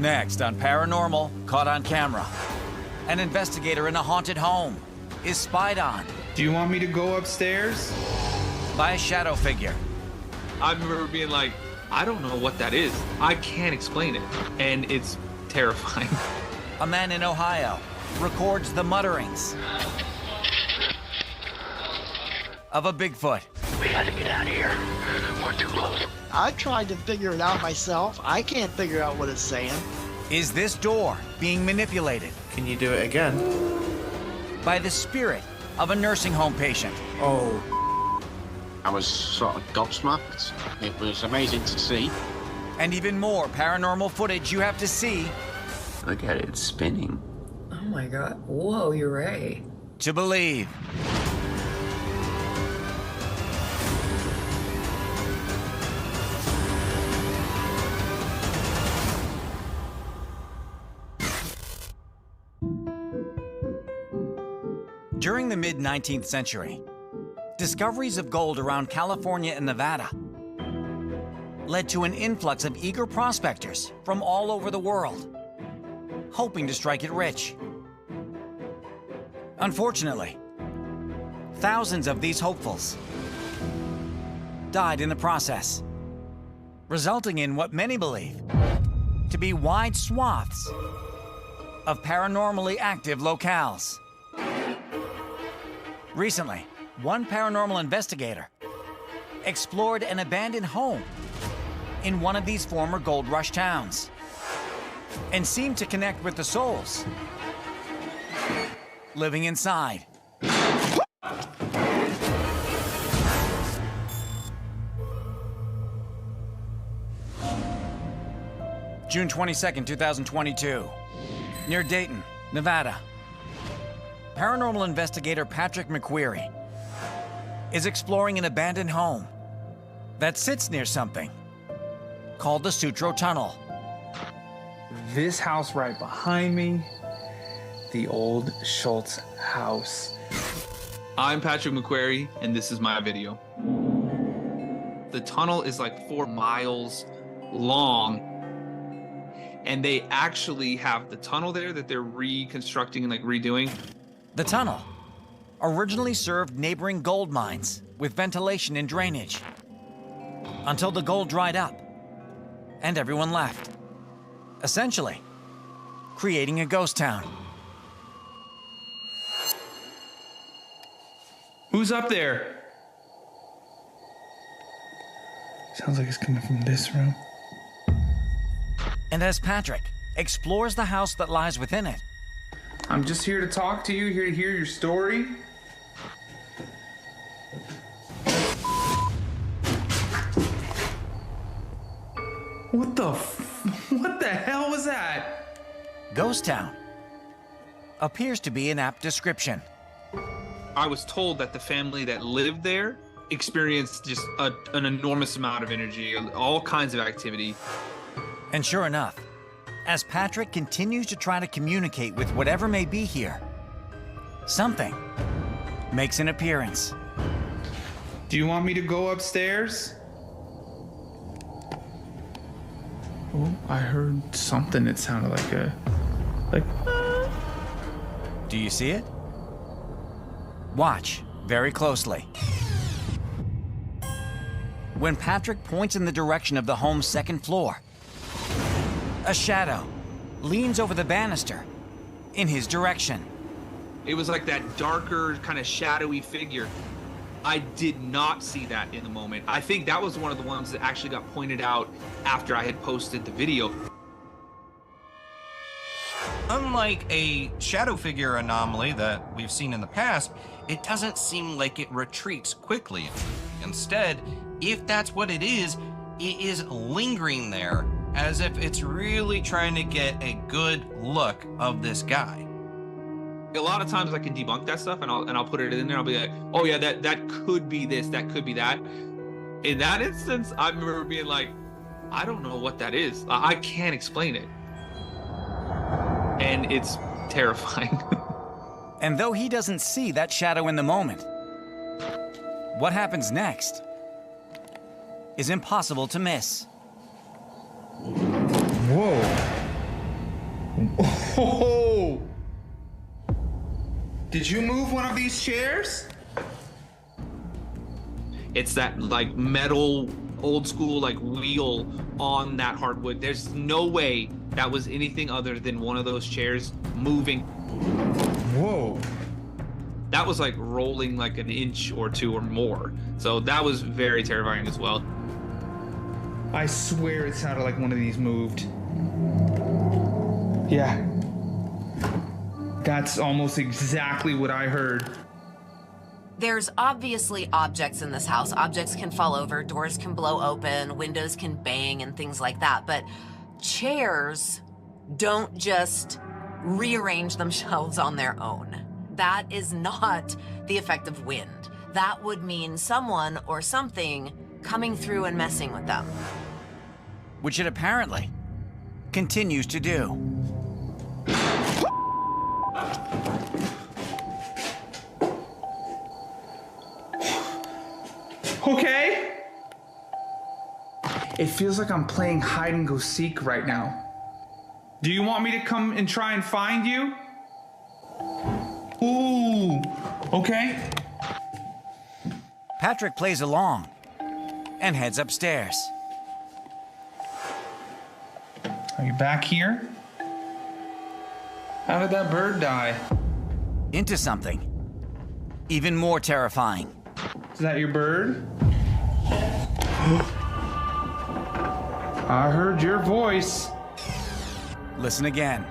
Next on Paranormal, caught on camera. An investigator in a haunted home is spied on Do you want me to go upstairs? by a shadow figure. I remember being like, I don't know what that is. I can't explain it. And it's terrifying. A man in Ohio records the mutterings of a Bigfoot. We gotta get out of here. We're too close. I tried to figure it out myself. I can't figure out what it's saying. Is this door being manipulated Can you do it again? by the spirit of a nursing home patient? Oh, I was sort of gobsmacked. It was amazing to see. And even more paranormal footage you have to see Look at it, it's spinning. Oh my god. Whoa, you're right. to believe. During the mid-19th century, discoveries of gold around California and Nevada led to an influx of eager prospectors from all over the world, hoping to strike it rich. Unfortunately, thousands of these hopefuls died in the process, resulting in what many believe to be wide swaths of paranormally active locales. Recently, one paranormal investigator explored an abandoned home in one of these former gold rush towns and seemed to connect with the souls living inside. June 22nd, 2022, near Dayton, Nevada. Paranormal investigator Patrick McQuarrie is exploring an abandoned home that sits near something called the Sutro Tunnel. This house right behind me, the old Schultz house. I'm Patrick McQuarrie, and this is my video. The tunnel is like 4 miles long, and they actually have the tunnel there that they're reconstructing and like redoing. The tunnel originally served neighboring gold mines with ventilation and drainage until the gold dried up and everyone left, essentially creating a ghost town. Who's up there? Sounds like it's coming from this room. And as Patrick explores the house that lies within it, I'm just here to talk to you, here to hear your story. What the hell was that? Ghost Town appears to be an apt description. I was told that the family that lived there experienced just an enormous amount of energy, all kinds of activity. And sure enough, as Patrick continues to try to communicate with whatever may be here, something makes an appearance. Do you want me to go upstairs? Oh, I heard something. It sounded like Do you see it? Watch very closely. When Patrick points in the direction of the home's second floor, a shadow leans over the banister in his direction. It was like that darker, kind of shadowy figure. I did not see that in the moment. I think that was one of the ones that actually got pointed out after I had posted the video. unlike a shadow figure anomaly that we've seen in the past, it doesn't seem like it retreats quickly. Instead, if that's what it is lingering there as if it's really trying to get a good look of this guy. A lot of times I can debunk that stuff and I'll put it in there. I'll be like, oh yeah, that could be this, that could be that. In that instance, I remember being like, I don't know what that is. I can't explain it. And it's terrifying. And though he doesn't see that shadow in the moment, what happens next is impossible to miss. Whoa. Oh! Did you move one of these chairs? It's that like metal, old school like wheel on that hardwood. There's no way that was anything other than one of those chairs moving. Whoa. That was like rolling like an inch or two or more. So that was very terrifying as well. I swear it sounded like one of these moved. Yeah. That's almost exactly what I heard. There's obviously objects in this house. Objects can fall over, doors can blow open, windows can bang and things like that. But chairs don't just rearrange themselves on their own. That is not the effect of wind. That would mean someone or something coming through and messing with them. Which it apparently continues to do. Okay. It feels like I'm playing hide and go seek right now. Do you want me to come and try and find you? Ooh, okay. Patrick plays along and heads upstairs. Are you back here? How did that bird die? Into something even more terrifying. Is that your bird? I heard your voice. Listen again.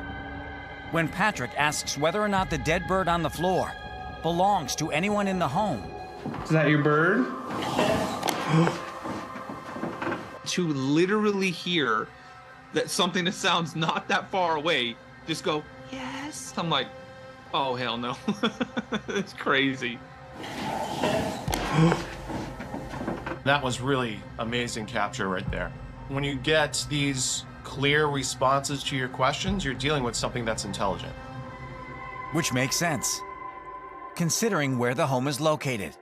When Patrick asks whether or not the dead bird on the floor belongs to anyone in the home. Is that your bird? To literally hear that something that sounds not that far away just go, yes. I'm like, oh, hell no. It's crazy. That was really amazing capture right there. When you get these clear responses to your questions, you're dealing with something that's intelligent. Which makes sense, considering where the home is located.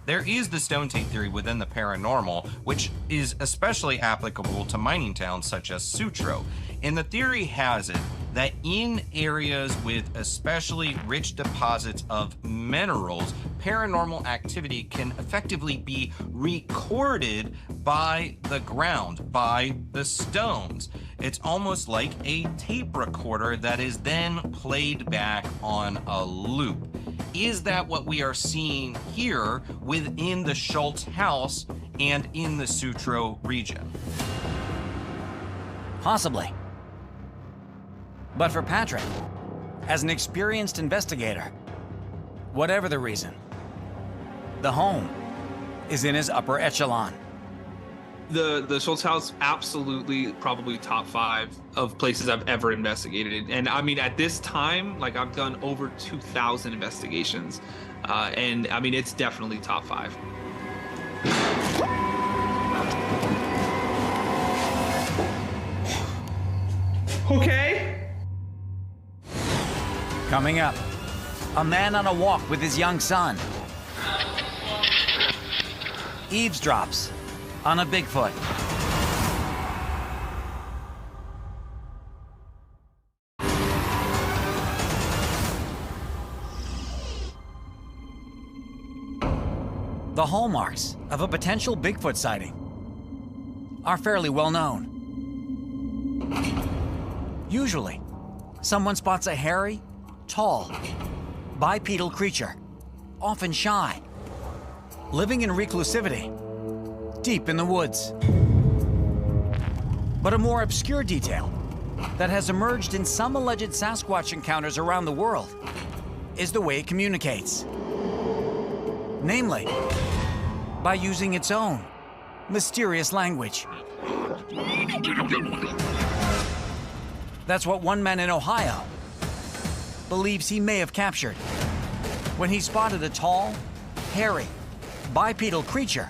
There is the stone tape theory within the paranormal, which is especially applicable to mining towns such as Sutro. And the theory has it that in areas with especially rich deposits of minerals, paranormal activity can effectively be recorded by the ground, by the stones. It's almost like a tape recorder that is then played back on a loop. Is that what we are seeing here within the Schultz house and in the Sutro region? Possibly. But for Patrick, as an experienced investigator, whatever the reason, the home is in his upper echelon. The Schultz house, absolutely, probably top 5 of places I've ever investigated. And I mean, at this time, like I've done over 2,000 investigations. And I mean, it's definitely top 5. Okay. Coming up, a man on a walk with his young son eavesdrops on a Bigfoot. The hallmarks of a potential Bigfoot sighting are fairly well known. Usually, someone spots a hairy, tall, bipedal creature, often shy, living in reclusivity, deep in the woods. But a more obscure detail that has emerged in some alleged Sasquatch encounters around the world is the way it communicates. Namely, by using its own mysterious language. That's what one man in Ohio believes he may have captured when he spotted a tall, hairy, bipedal creature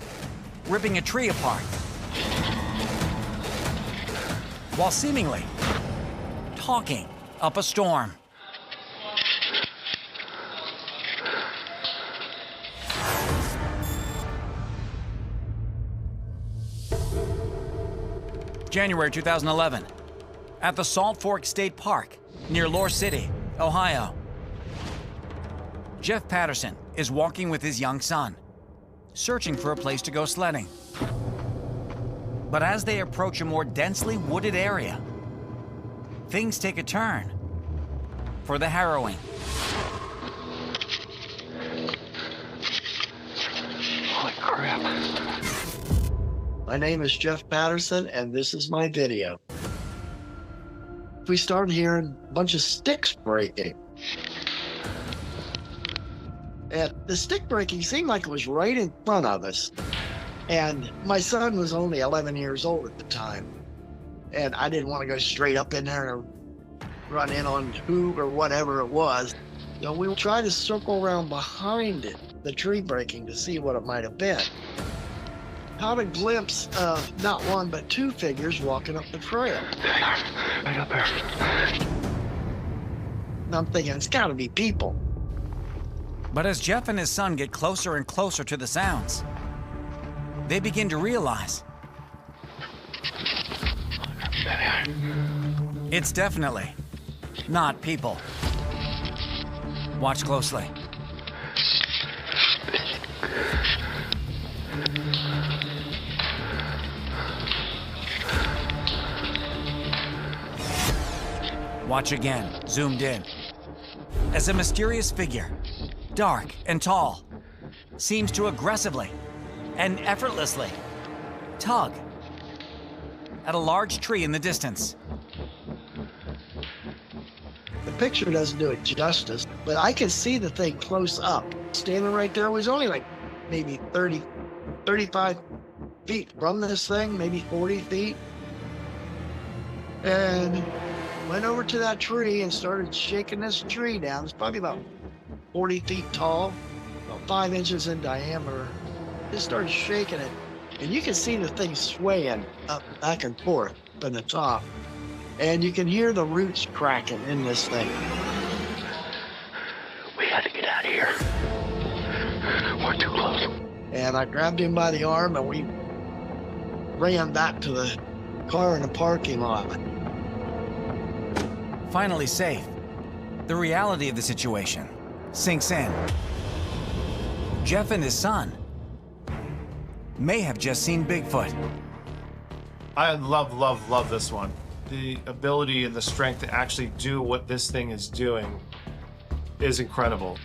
ripping a tree apart, while seemingly talking up a storm. January 2011, at the Salt Fork State Park near Lore City, Ohio. Jeff Patterson is walking with his young son, searching for a place to go sledding. But as they approach a more densely wooded area, things take a turn for the harrowing. Holy crap. My name is Jeff Patterson, and this is my video. We started hearing a bunch of sticks breaking. And the stick breaking seemed like it was right in front of us. And my son was only 11 years old at the time. And I didn't want to go straight up in there and run in on who or whatever it was. So we would try to circle around behind it, the tree breaking, to see what it might have been. Caught a glimpse of not one, but two figures walking up the trail. Right up there. And I'm thinking, it's gotta be people. But as Jeff and his son get closer and closer to the sounds, they begin to realize it's definitely not people. Watch closely. Watch again, zoomed in, as a mysterious figure, dark and tall, seems to aggressively and effortlessly tug at a large tree in the distance. The picture doesn't do it justice, but I can see the thing close up. Standing right there was only like maybe 30, 35 feet from this thing, maybe 40 feet. And went over to that tree and started shaking this tree down. It's probably about 40 feet tall, about 5 inches in diameter. Just started shaking it. And you can see the thing swaying up back and forth from the top. And you can hear the roots cracking in this thing. We got to get out of here. We're too close. And I grabbed him by the arm and we ran back to the car in the parking lot. Finally safe, the reality of the situation sinks in. Jeff and his son may have just seen Bigfoot. I love this one. The ability and the strength to actually do what this thing is doing is incredible.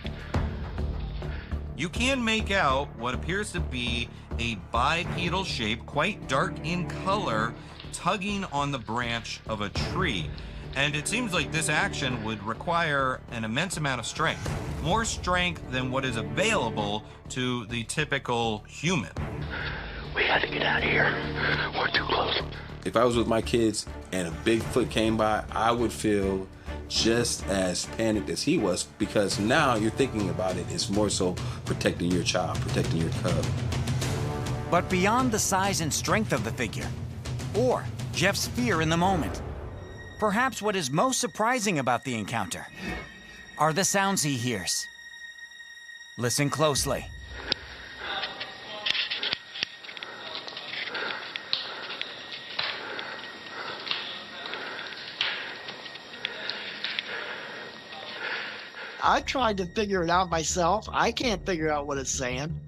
You can make out what appears to be a bipedal shape, quite dark in color, tugging on the branch of a tree. And it seems like this action would require an immense amount of strength, more strength than what is available to the typical human. We got to get out of here. We're too close. If I was with my kids and a Bigfoot came by, I would feel just as panicked as he was, because now you're thinking about it, it's more so protecting your child, protecting your cub. But beyond the size and strength of the figure, or Jeff's fear in the moment, perhaps what is most surprising about the encounter are the sounds he hears. Listen closely. I tried to figure it out myself. I can't figure out what it's saying.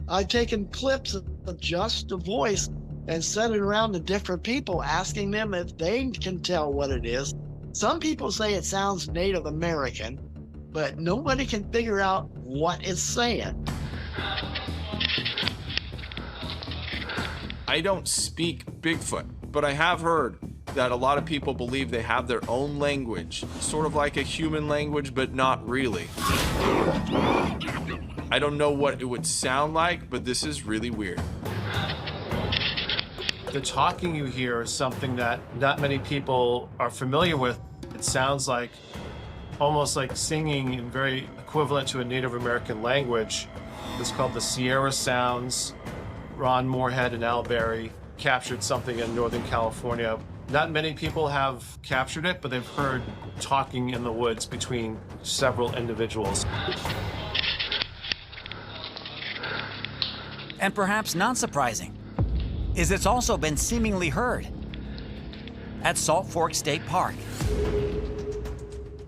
I've taken clips of just the voice and sent it around to different people, asking them if they can tell what it is. Some people say it sounds Native American, but nobody can figure out what it's saying. I don't speak Bigfoot, but I have heard that a lot of people believe they have their own language, sort of like a human language, but not really. I don't know what it would sound like, but this is really weird. The talking you hear is something that not many people are familiar with. It sounds like almost like singing in very equivalent to a Native American language. It's called the Sierra Sounds. Ron Moorhead and Al Berry captured something in Northern California. Not many people have captured it, but they've heard talking in the woods between several individuals. And perhaps not surprising, is it's also been seemingly heard at Salt Fork State Park.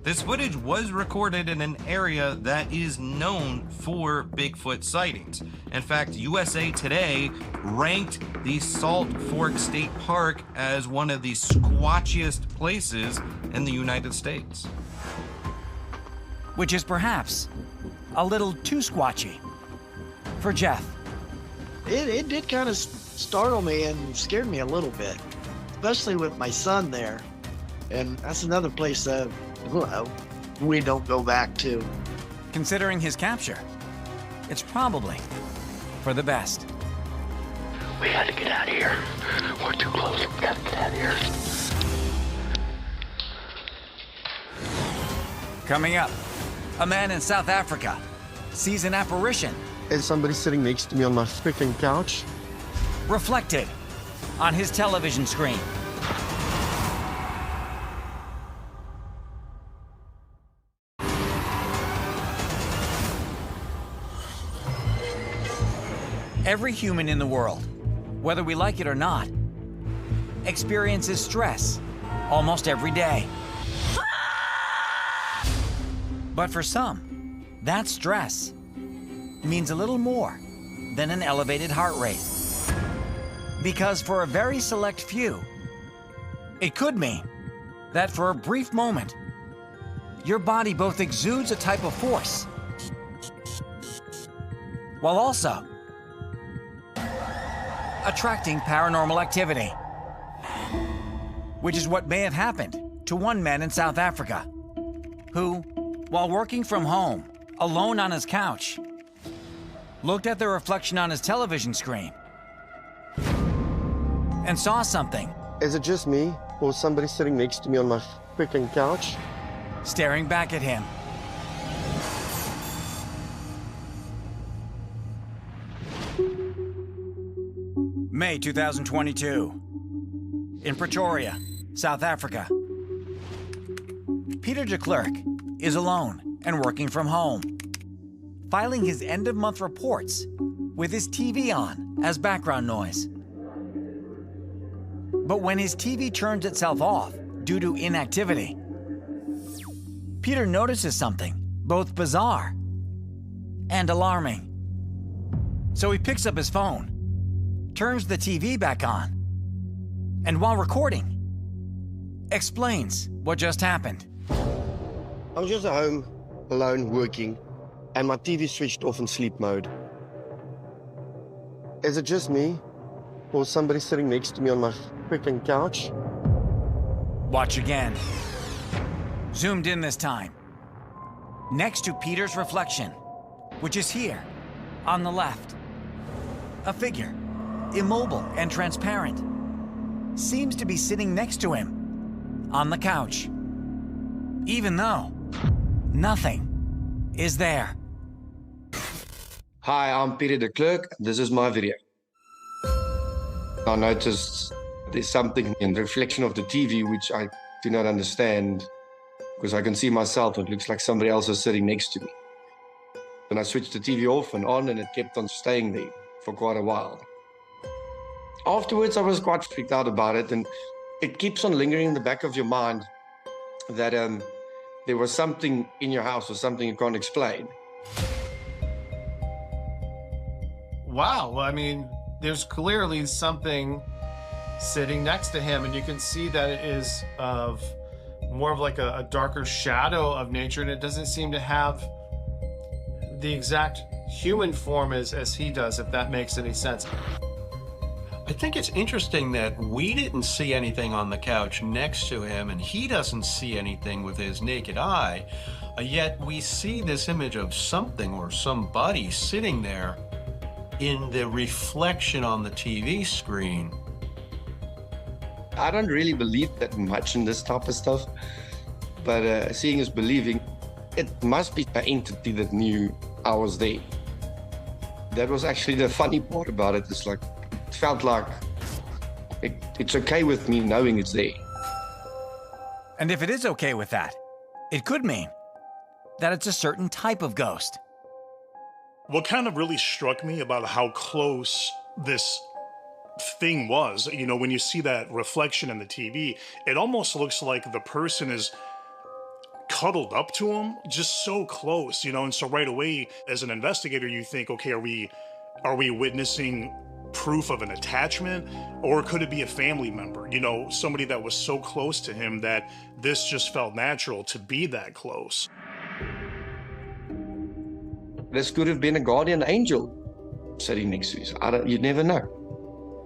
This footage was recorded in an area that is known for Bigfoot sightings. In fact, USA Today ranked the Salt Fork State Park as one of the squatchiest places in the United States. Which is perhaps a little too squatchy for Jeff. It did kind of startle me and scared me a little bit, especially with my son there. And that's another place that we don't go back to. Considering his capture, it's probably for the best. We gotta get out of here. We're too close. We gotta get out of here. Coming up, a man in South Africa sees an apparition. Is somebody sitting next to me on my freaking couch? Reflected on his television screen. Every human in the world, whether we like it or not, experiences stress almost every day. But for some, that stress means a little more than an elevated heart rate. Because for a very select few, it could mean that for a brief moment, your body both exudes a type of force, while also attracting paranormal activity. Which is what may have happened to one man in South Africa, who, while working from home, alone on his couch, looked at the reflection on his television screen and saw something. Is it just me, or somebody sitting next to me on my freaking couch? Staring back at him. May 2022. In Pretoria, South Africa. Peter de Klerk is alone and working from home, filing his end-of-month reports with his TV on as background noise. But when his TV turns itself off due to inactivity, Peter notices something both bizarre and alarming. So he picks up his phone, turns the TV back on, and while recording, explains what just happened. I was just at home, alone, working, and my TV switched off in sleep mode. Is it just me, or somebody sitting next to me on my freaking couch? Watch again. Zoomed in this time. Next to Peter's reflection, which is here, on the left. A figure, immobile and transparent, seems to be sitting next to him on the couch, even though nothing is there. Hi, I'm Peter de Klerk. This is my video. I noticed there's something in the reflection of the TV which I do not understand, because I can see myself. It looks like somebody else is sitting next to me. Then I switched the TV off and on, and it kept on staying there for quite a while. Afterwards, I was quite freaked out about it, and it keeps on lingering in the back of your mind that there was something in your house or something you can't explain. Wow, I mean, there's clearly something sitting next to him, and you can see that it is of more of like a darker shadow of nature, and it doesn't seem to have the exact human form as he does, if that makes any sense. I think it's interesting that we didn't see anything on the couch next to him, and he doesn't see anything with his naked eye, yet we see this image of something or somebody sitting there in the reflection on the TV screen. I don't really believe that much in this type of stuff, but seeing is believing. It must be an entity that knew I was there. That was actually the funny part about it. It's like, it felt like it's okay with me knowing it's there. And if it is okay with that, it could mean that it's a certain type of ghost. What kind of really struck me about how close this thing was. You know, when you see that reflection in the TV, it almost looks like the person is cuddled up to him, just so close, you know. And so right away, as an investigator, you think, okay, are we witnessing proof of an attachment, or could it be a family member, you know, somebody that was so close to him that this just felt natural to be that close? This could have been a guardian angel sitting next to you. You'd never know.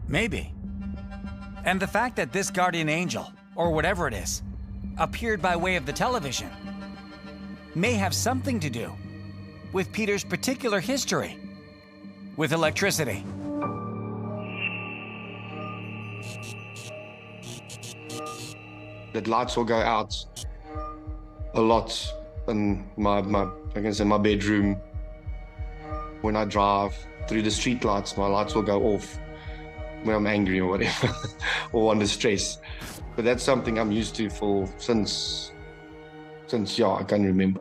Maybe. And the fact that this guardian angel, or whatever it is, appeared by way of the television may have something to do with Peter's particular history with electricity. The lights will go out a lot in my bedroom. When I drive through the street lights, my lights will go off when I'm angry or whatever, or under stress. But that's something I'm used to since I can remember.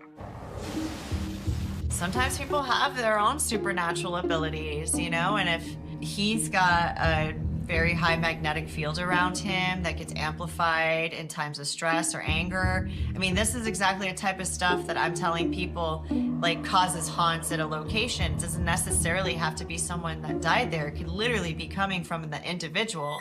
Sometimes people have their own supernatural abilities, you know, and if he's got a very high magnetic field around him that gets amplified in times of stress or anger. I mean, this is exactly the type of stuff that I'm telling people, like, causes haunts at a location. It doesn't necessarily have to be someone that died there. It could literally be coming from the individual.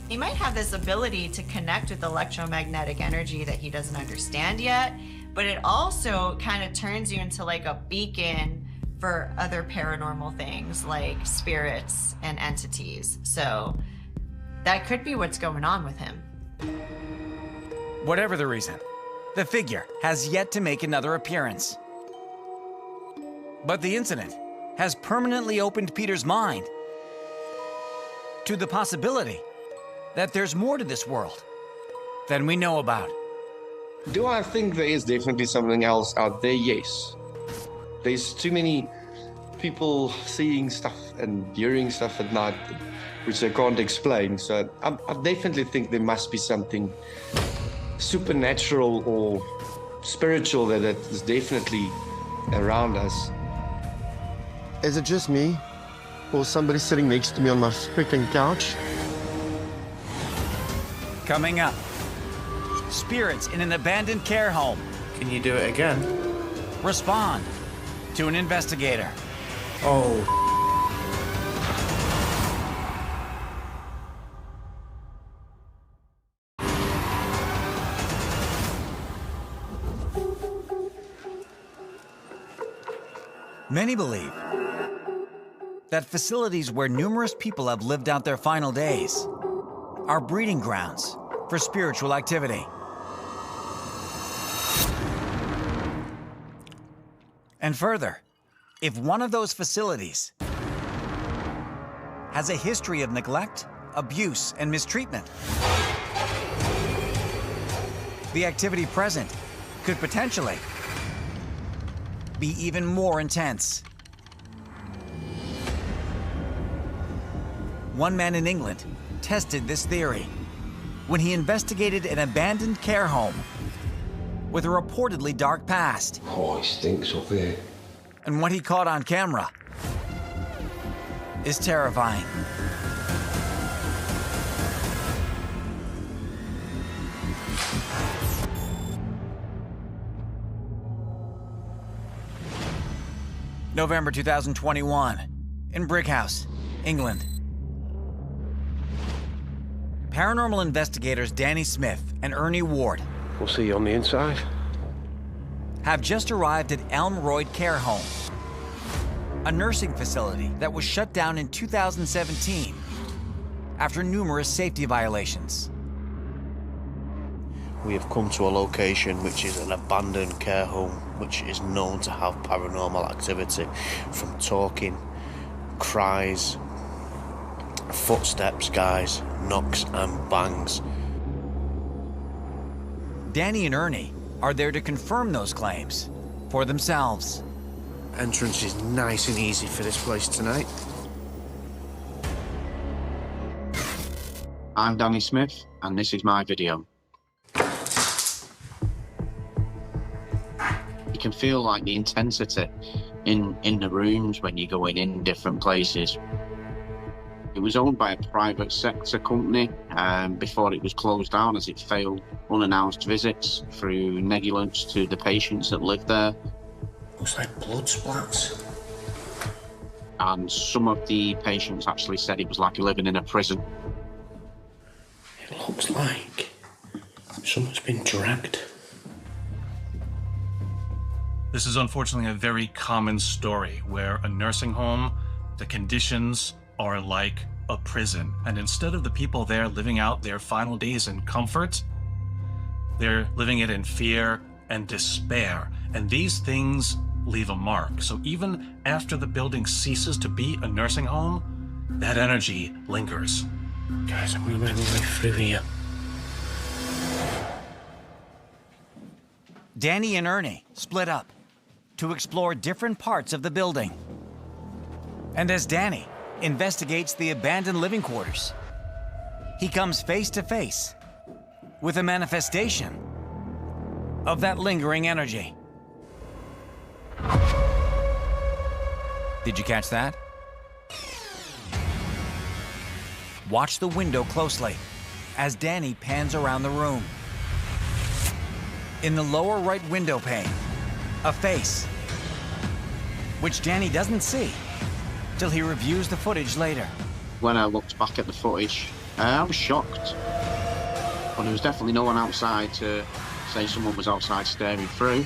He might have this ability to connect with electromagnetic energy that he doesn't understand yet, but it also kind of turns you into like a beacon for other paranormal things like spirits and entities. So that could be what's going on with him. Whatever the reason, the figure has yet to make another appearance. But the incident has permanently opened Peter's mind to the possibility that there's more to this world than we know about. Do I think there is definitely something else out there? Yes. There's too many people seeing stuff and hearing stuff at night which they can't explain. So I definitely think there must be something supernatural or spiritual that is definitely around us. Is it just me? Or somebody sitting next to me on my freaking couch? Coming up, spirits in an abandoned care home. Can you do it again? Respond to an investigator. Oh. Many believe that facilities where numerous people have lived out their final days are breeding grounds for spiritual activity. And further, if one of those facilities has a history of neglect, abuse, and mistreatment, the activity present could potentially be even more intense. One man in England tested this theory when he investigated an abandoned care home with a reportedly dark past. Oh, it stinks up here. And what he caught on camera is terrifying. November 2021, in Brickhouse, England. Paranormal investigators Danny Smith and Ernie Ward We'll see you on the inside. have just arrived at Elmroyd Care Home, a nursing facility that was shut down in 2017 after numerous safety violations. We have come to a location which is an abandoned care home which is known to have paranormal activity, from talking, cries, footsteps, guys, knocks and bangs. Danny and Ernie are there to confirm those claims for themselves. Entrance is nice and easy for this place tonight. I'm Danny Smith, and this is my video. You can feel like the intensity in the rooms when you're going in different places. It was owned by a private sector company before it was closed down, as it failed unannounced visits through negligence to the patients that lived there. Looks like blood splats. And some of the patients actually said it was like living in a prison. It looks like someone's been dragged. This is unfortunately a very common story where a nursing home, the conditions are like a prison. And instead of the people there living out their final days in comfort, they're living it in fear and despair. And these things leave a mark. So even after the building ceases to be a nursing home, that energy lingers. Guys, I'm gonna make my way through here. Danny and Ernie split up to explore different parts of the building. And as Danny investigates the abandoned living quarters, he comes face to face with a manifestation of that lingering energy. Did you catch that? Watch the window closely as Danny pans around the room. In the lower right window pane, a face, which Danny doesn't see till he reviews the footage later. When I looked back at the footage, I was shocked. But there was definitely no one outside to say someone was outside staring through.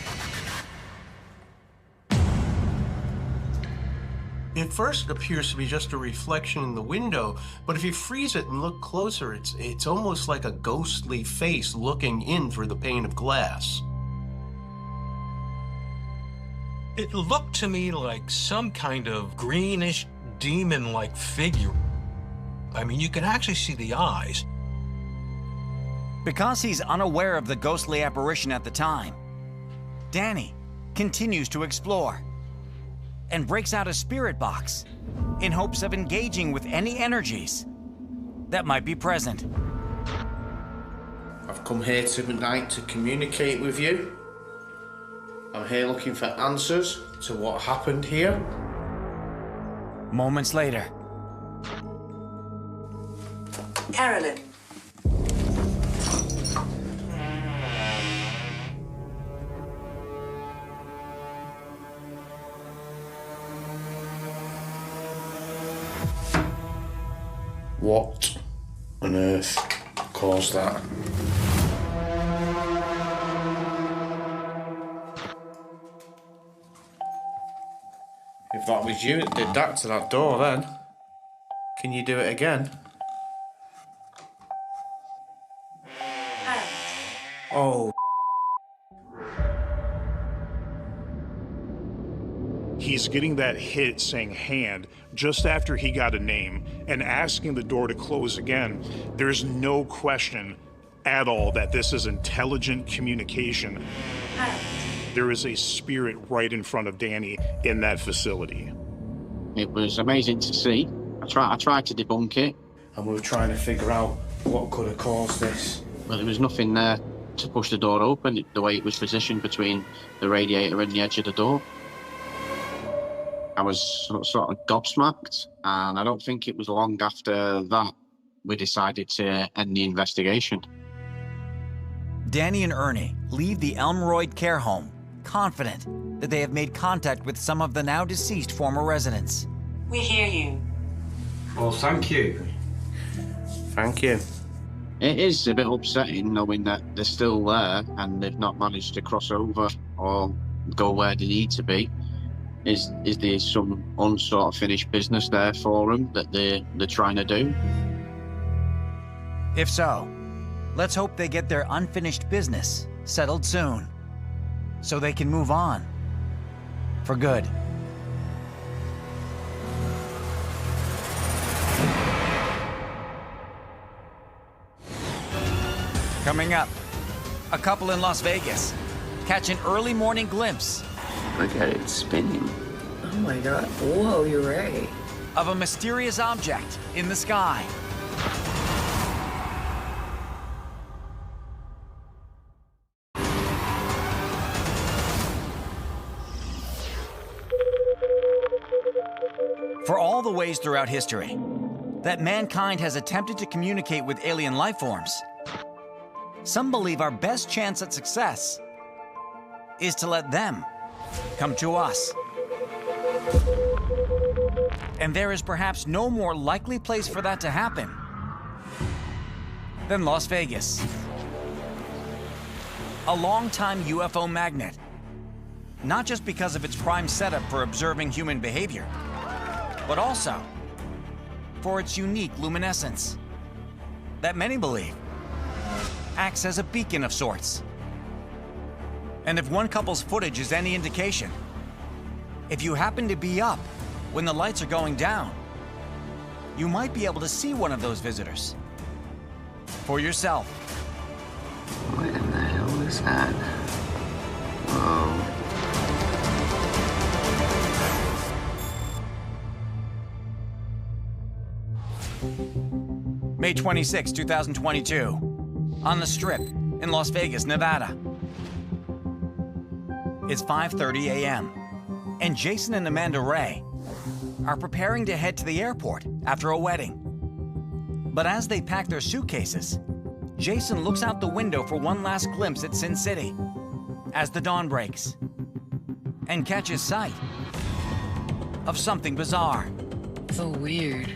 At first, it appears to be just a reflection in the window, but if you freeze it and look closer, it's almost like a ghostly face looking in through the pane of glass. It looked to me like some kind of greenish, demon-like figure. I mean, you can actually see the eyes. Because he's unaware of the ghostly apparition at the time, Danny continues to explore and breaks out a spirit box in hopes of engaging with any energies that might be present. I've come here tonight to communicate with you. I'm here looking for answers to what happened here. Moments later. Carolyn. What on earth caused that? If that was you that did that to that door, then can you do it again? Oh. He's getting that hit saying hand just after he got a name and asking the door to close again. There's no question at all that this is intelligent communication. There is a spirit right in front of Danny in that facility. It was amazing to see. I tried to debunk it. And we were trying to figure out what could have caused this. Well, there was nothing there to push the door open, the way it was positioned between the radiator and the edge of the door. I was sort of gobsmacked, and I don't think it was long after that we decided to end the investigation. Danny and Ernie leave the Elmroyd care home, confident that they have made contact with some of the now deceased former residents. We hear you. Well, thank you. Thank you. It is a bit upsetting knowing that they're still there and they've not managed to cross over or go where they need to be. Is there some unsort of finished business there for them that they're trying to do? If so, let's hope they get their unfinished business settled soon, so they can move on for good. Coming up, a couple in Las Vegas catch an early morning glimpse. Look at it spinning. Oh my God. Whoa, you're right. Of a mysterious object in the sky. For all the ways throughout history that mankind has attempted to communicate with alien life forms, some believe our best chance at success is to let them come to us. And there is perhaps no more likely place for that to happen than Las Vegas. A longtime UFO magnet, not just because of its prime setup for observing human behavior, but also for its unique luminescence that many believe acts as a beacon of sorts. And if one couple's footage is any indication, if you happen to be up when the lights are going down, you might be able to see one of those visitors for yourself. What in the hell is that? Whoa. May 26, 2022, on the Strip in Las Vegas, Nevada. It's 5:30 a.m., and Jason and Amanda Ray are preparing to head to the airport after a wedding. But as they pack their suitcases, Jason looks out the window for one last glimpse at Sin City as the dawn breaks and catches sight of something bizarre. So weird.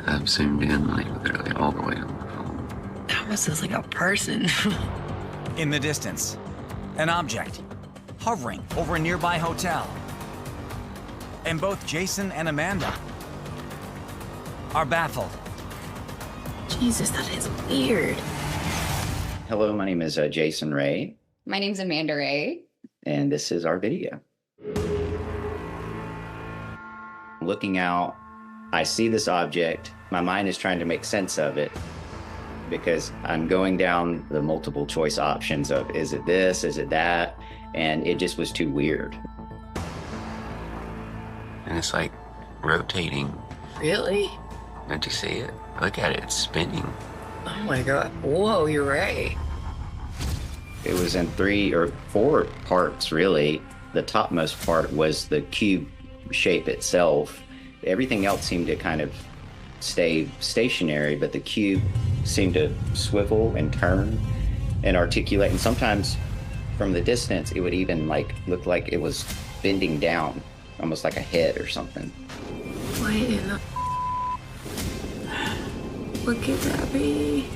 I've zoomed in like literally all the way on the phone. That almost looks like a person. In the distance, an object hovering over a nearby hotel. And both Jason and Amanda are baffled. Jesus, that is weird. Hello, my name is Jason Ray. My name's Amanda Ray. And this is our video. Looking out, I see this object. My mind is trying to make sense of it because I'm going down the multiple choice options of, is it this, is it that? And it just was too weird. And it's like rotating. Really? Don't you see it? Look at it, it's spinning. Oh my God. Whoa, you're right. It was in 3 or 4 parts, really. The topmost part was the cube shape itself. Everything else seemed to kind of stay stationary, but the cube seemed to swivel and turn and articulate. And sometimes from the distance, it would even look like it was bending down, almost like a head or something. What in the what could that be?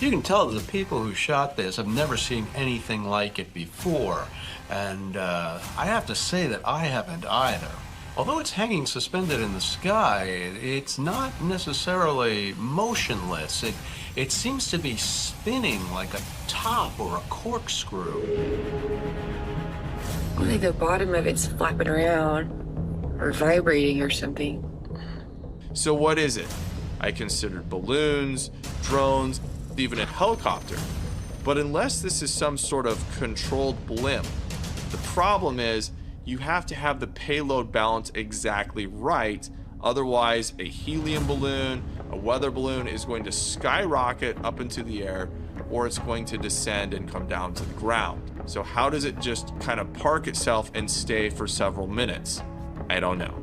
You can tell that the people who shot this have never seen anything like it before. And I have to say that I haven't either. Although it's hanging suspended in the sky, it's not necessarily motionless. It seems to be spinning like a top or a corkscrew. I think the bottom of it's flapping around or vibrating or something. So what is it? I considered balloons, drones, even a helicopter. But unless this is some sort of controlled blimp, the problem is you have to have the payload balance exactly right. Otherwise, a helium balloon, a weather balloon is going to skyrocket up into the air, or it's going to descend and come down to the ground. So how does it just kind of park itself and stay for several minutes? I don't know.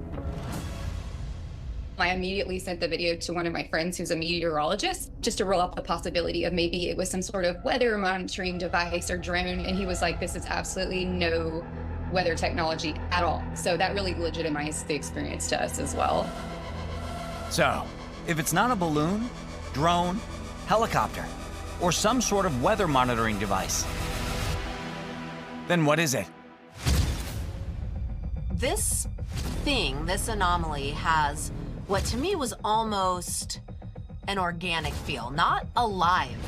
I immediately sent the video to one of my friends who's a meteorologist, just to roll up the possibility of maybe it was some sort of weather monitoring device or drone. And he was like, this is absolutely no weather technology at all. So that really legitimized the experience to us as well. So, if it's not a balloon, drone, helicopter, or some sort of weather monitoring device, then what is it? This thing, this anomaly, has what to me was almost an organic feel, not alive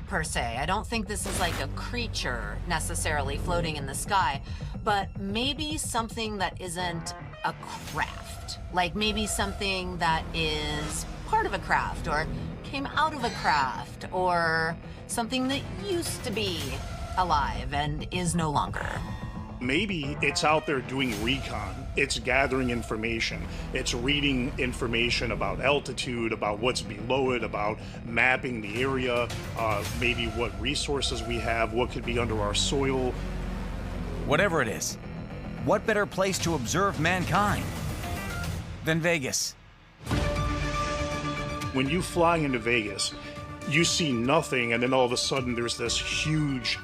per se. I don't think this is like a creature necessarily floating in the sky, but maybe something that isn't a craft. Like maybe something that is part of a craft or came out of a craft or something that used to be alive and is no longer. Maybe it's out there doing recon. It's gathering information. It's reading information about altitude, about what's below it, about mapping the area, maybe what resources we have, what could be under our soil. Whatever it is, what better place to observe mankind than Vegas? When you fly into Vegas, you see nothing, and then all of a sudden there's this huge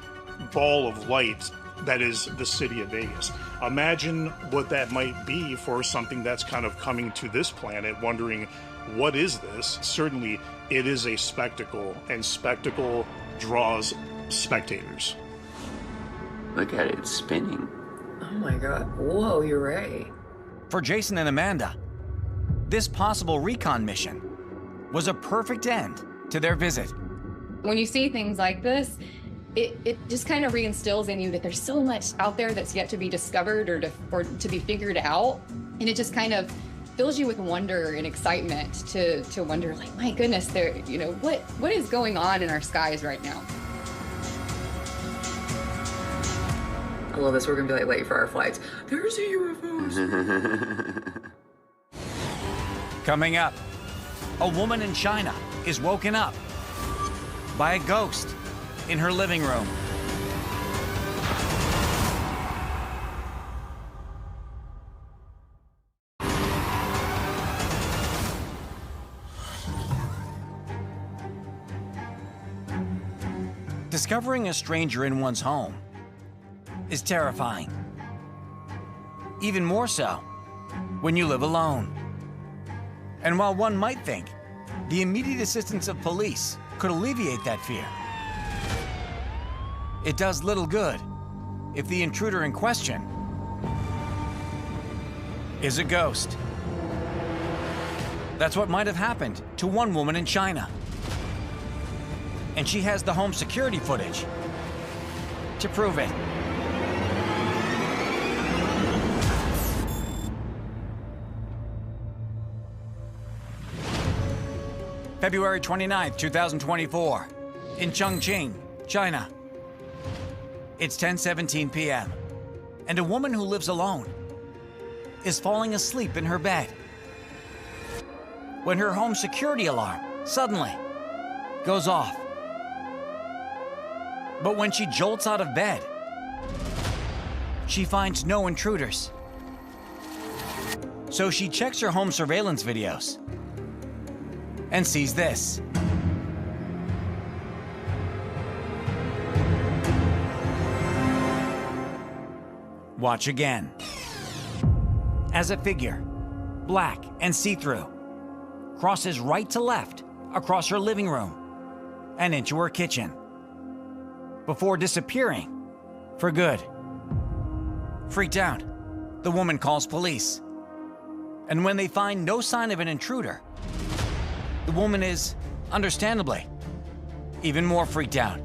ball of light that is the city of Vegas. Imagine what that might be for something that's kind of coming to this planet, wondering, what is this? Certainly, it is a spectacle, and spectacle draws spectators. Look at it, it's spinning. Oh my God. Whoa, you're right. For Jason and Amanda, this possible recon mission was a perfect end to their visit. When you see things like this, it just kind of reinstills in you that there's so much out there that's yet to be discovered or to be figured out. And it just kind of fills you with wonder and excitement to wonder, like, my goodness, there, what is going on in our skies right now? I love this. We're gonna be like late for our flights. There's a UFOs. Coming up, a woman in China is woken up by a ghost in her living room. Discovering a stranger in one's home is terrifying. Even more so when you live alone. And while one might think the immediate assistance of police could alleviate that fear, it does little good if the intruder in question is a ghost. That's what might have happened to one woman in China. And she has the home security footage to prove it. February 29th, 2024, in Chongqing, China. It's 10:17 p.m., and a woman who lives alone is falling asleep in her bed when her home security alarm suddenly goes off. But when she jolts out of bed, she finds no intruders. So she checks her home surveillance videos and sees this. Watch again. As a figure, black and see-through, crosses right to left across her living room and into her kitchen, before disappearing for good. Freaked out, the woman calls police. And when they find no sign of an intruder, the woman is, understandably, even more freaked out.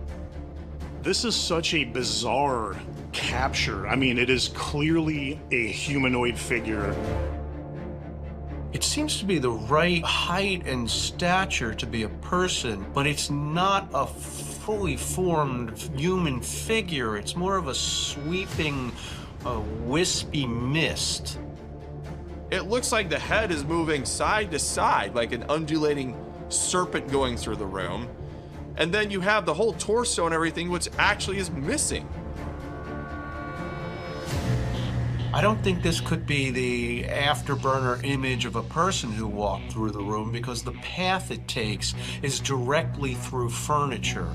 This is such a bizarre capture. I mean, it is clearly a humanoid figure. It seems to be the right height and stature to be a person, but it's not a fully formed human figure. It's more of a sweeping, wispy mist. It looks like the head is moving side to side, like an undulating serpent going through the room. And then you have the whole torso and everything, which actually is missing. I don't think this could be the afterburner image of a person who walked through the room, because the path it takes is directly through furniture.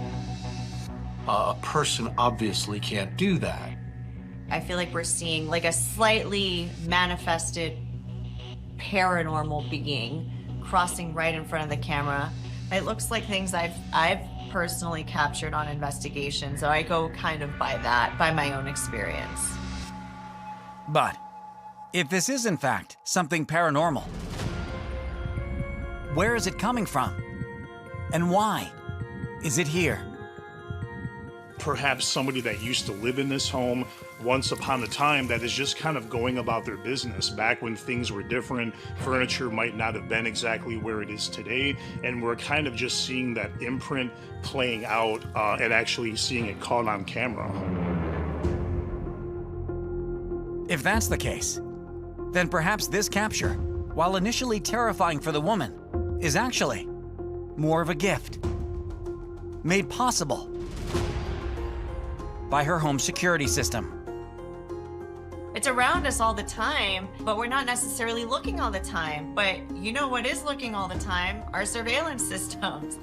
A person obviously can't do that. I feel like we're seeing like a slightly manifested paranormal being crossing right in front of the camera. It looks like things I've personally captured on investigation, so I go kind of by that, by my own experience. But if this is in fact something paranormal, where is it coming from? And why is it here? Perhaps somebody that used to live in this home once upon a time that is just kind of going about their business back when things were different. Furniture might not have been exactly where it is today, and we're kind of just seeing that imprint playing out and actually seeing it caught on camera. If that's the case, then perhaps this capture, while initially terrifying for the woman, is actually more of a gift, made possible by her home security system. It's around us all the time, but we're not necessarily looking all the time. But you know what is looking all the time? Our surveillance systems.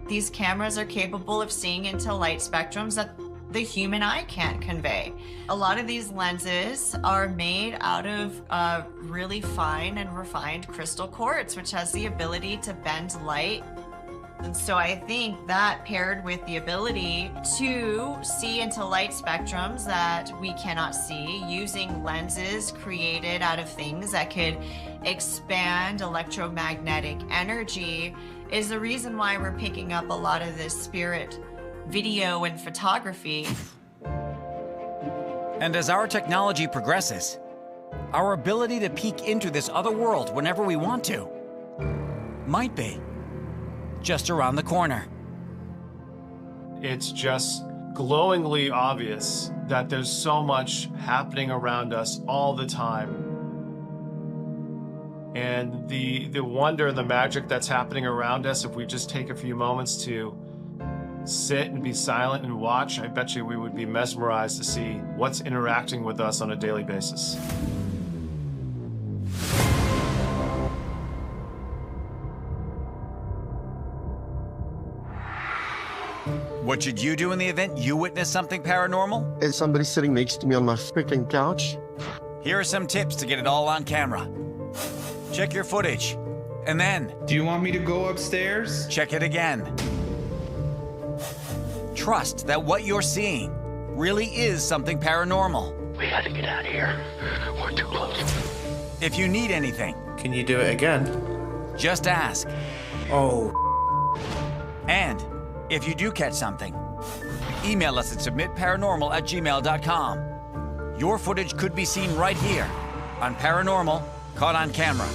These cameras are capable of seeing into light spectrums that the human eye can't convey. A lot of these lenses are made out of really fine and refined crystal quartz, which has the ability to bend light. And so I think that paired with the ability to see into light spectrums that we cannot see using lenses created out of things that could expand electromagnetic energy is the reason why we're picking up a lot of this spirit video and photography. And as our technology progresses, our ability to peek into this other world whenever we want to might be just around the corner. It's just glowingly obvious that there's so much happening around us all the time. And the wonder and the magic that's happening around us, if we just take a few moments to sit and be silent and watch, I bet you we would be mesmerized to see what's interacting with us on a daily basis. What should you do in the event you witness something paranormal? Is somebody sitting next to me on my freaking couch? Here are some tips to get it all on camera. Check your footage, and then... Do you want me to go upstairs? Check it again. Trust that what you're seeing really is something paranormal. We gotta get out of here. We're too close. If you need anything... Can you do it again? Just ask. Oh. And if you do catch something, email us at submitparanormal@gmail.com. Your footage could be seen right here on Paranormal Caught on Camera.